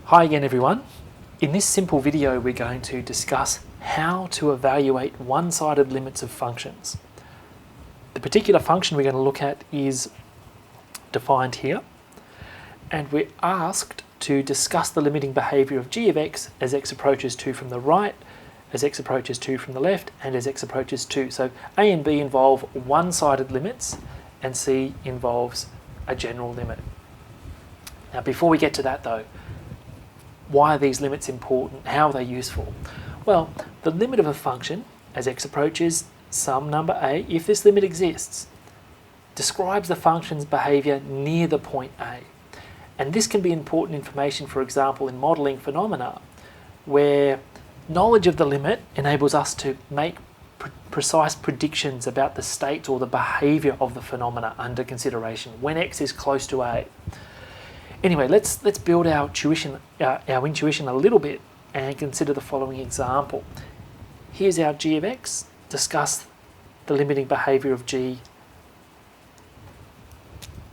Hi again everyone. In this simple video we're going to discuss how to evaluate one-sided limits of functions. The particular function we're going to look at is defined here, and we're asked to discuss the limiting behaviour of g of x as x approaches 2 from the right, as x approaches 2 from the left, and as x approaches 2. So A and B involve one-sided limits and C involves a general limit. Now before we get to that though, why are these limits important? How are they useful? Well, the limit of a function as x approaches some number a, if this limit exists, describes the function's behaviour near the point a. And this can be important information, for example, in modelling phenomena, where knowledge of the limit enables us to make precise predictions about the state or the behaviour of the phenomena under consideration when x is close to a. Anyway, let's build our intuition a little bit and consider the following example. Here's our g of x. Discuss the limiting behaviour of g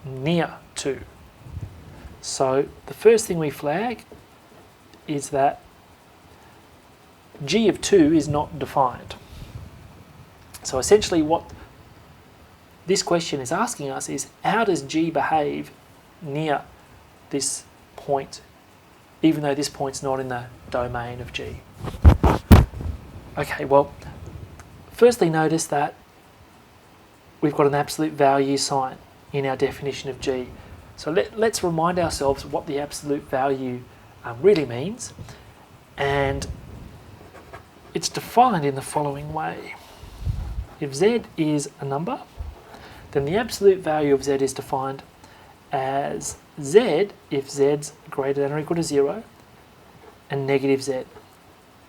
near 2. So the first thing we flag is that g of 2 is not defined. So essentially what this question is asking us is, how does g behave near this point, even though this point's not in the domain of g? Okay, well, firstly notice that we've got an absolute value sign in our definition of g. So let's remind ourselves what the absolute value really means, and it's defined in the following way. If z is a number, then the absolute value of z is defined as z if z's greater than or equal to 0, and negative z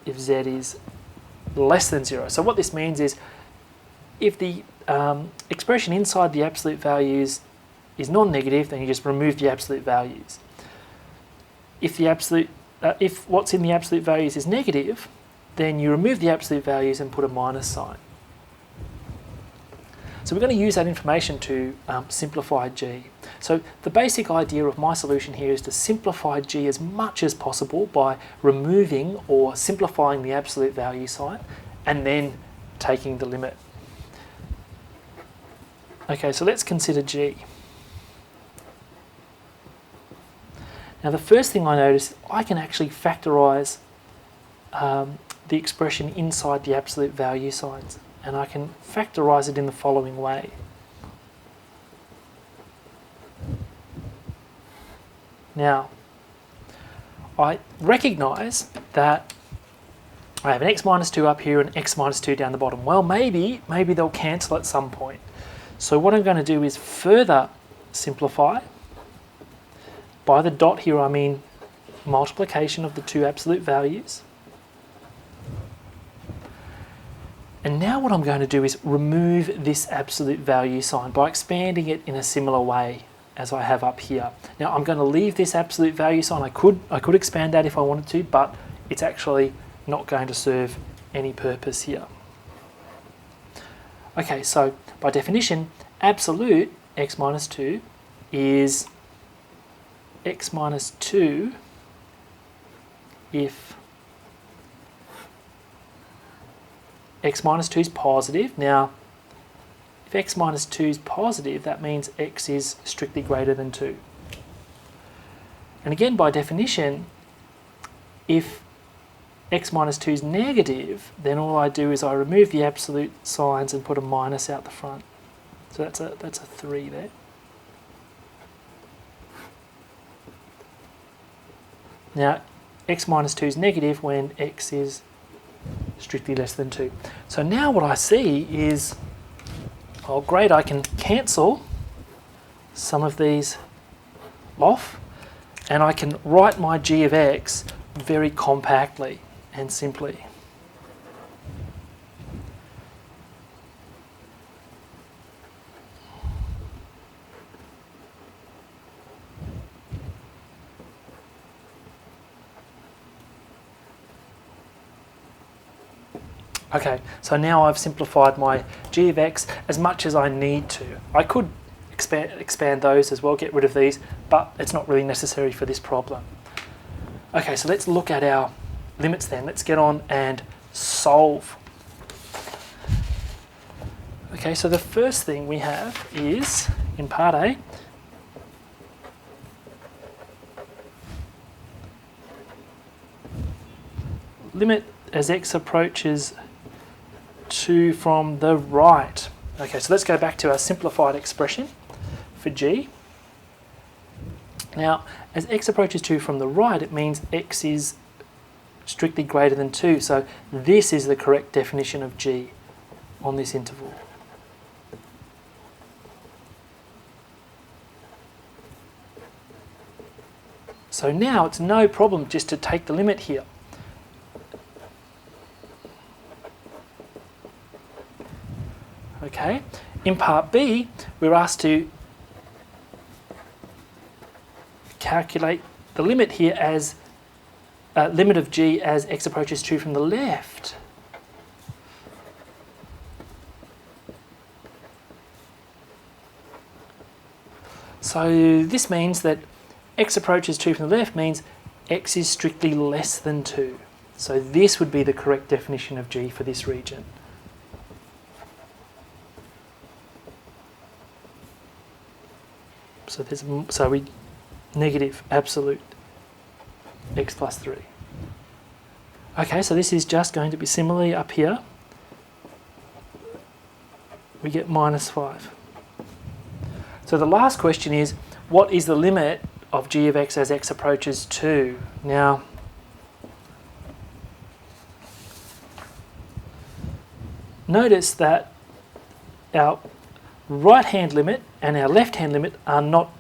if z is less than 0. So what this means is, if the expression inside the absolute values is non-negative, then you just remove the absolute values. If what's in the absolute values is negative, then you remove the absolute values and put a minus sign. So we're going to use that information to simplify g. So the basic idea of my solution here is to simplify g as much as possible by removing or simplifying the absolute value sign and then taking the limit. Okay, so let's consider g. Now the first thing I notice, I can actually factorise the expression inside the absolute value signs, and I can factorise it in the following way. Now, I recognise that I have an x minus 2 up here and x minus 2 down the bottom. Well, maybe they'll cancel at some point. So what I'm going to do is further simplify. By the dot here I mean multiplication of the two absolute values. And now what I'm going to do is remove this absolute value sign by expanding it in a similar way as I have up here. Now I'm going to leave this absolute value sign. I could expand that if I wanted to, but it's actually not going to serve any purpose here. Okay, so by definition, absolute x minus 2 is x minus 2 if x minus 2 is positive. Now, if x minus 2 is positive, that means x is strictly greater than 2. And again, by definition, if x minus 2 is negative, then all I do is I remove the absolute signs and put a minus out the front. So that's a 3 there. Now, x minus 2 is negative when x is strictly less than 2. So now what I see is, oh great, I can cancel some of these off, and I can write my g of x very compactly and simply. Okay, so now I've simplified my g of x as much as I need to. I could expand those as well, get rid of these, but it's not really necessary for this problem. Okay, so let's look at our limits then. Let's get on and solve. Okay, so the first thing we have is, in part A, limit as x approaches 2 from the right. Okay, so let's go back to our simplified expression for g. Now, as x approaches 2 from the right, it means x is strictly greater than 2. So this is the correct definition of g on this interval. So now it's no problem just to take the limit here. Okay, in part B, we're asked to calculate the limit here as limit of g as x approaches 2 from the left. So this means that x approaches 2 from the left means x is strictly less than 2. So this would be the correct definition of g for this region. So we negative absolute x plus 3. Okay, so this is just going to be similarly up here. We get minus 5. So the last question is, what is the limit of g of x as x approaches 2? Now, notice that our right-hand limit and our left-hand limit are not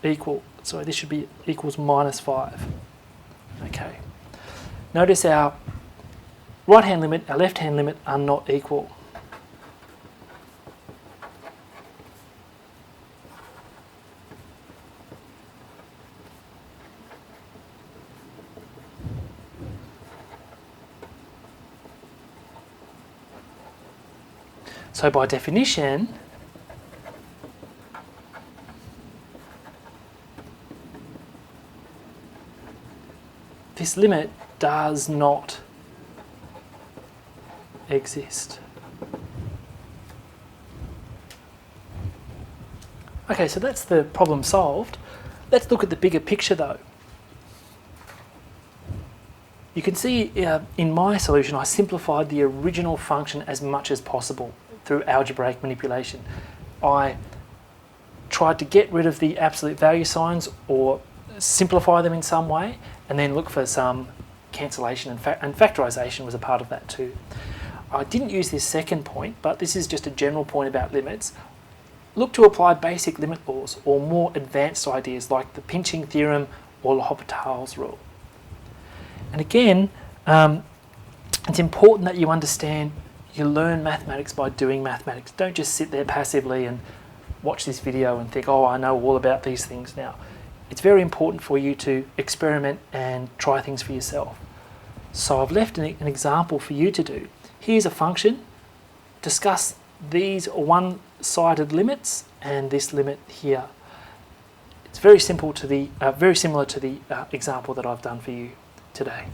equal. So this should be equals minus 5. Okay. Notice our right-hand limit, our left-hand limit are not equal. So by definition, this limit does not exist. Okay, so that's the problem solved. Let's look at the bigger picture though. You can see in my solution I simplified the original function as much as possible through algebraic manipulation. I tried to get rid of the absolute value signs or simplify them in some way, and then look for some cancellation, and factorisation was a part of that too. I didn't use this second point, but this is just a general point about limits. Look to apply basic limit laws or more advanced ideas like the pinching theorem or L'Hopital's rule. And again, it's important that you understand you learn mathematics by doing mathematics. Don't just sit there passively and watch this video and think, oh, I know all about these things now. It's very important for you to experiment and try things for yourself. So I've left an example for you to do. Here's a function. Discuss these one-sided limits and this limit here. It's very simple to the very similar to the example that I've done for you today.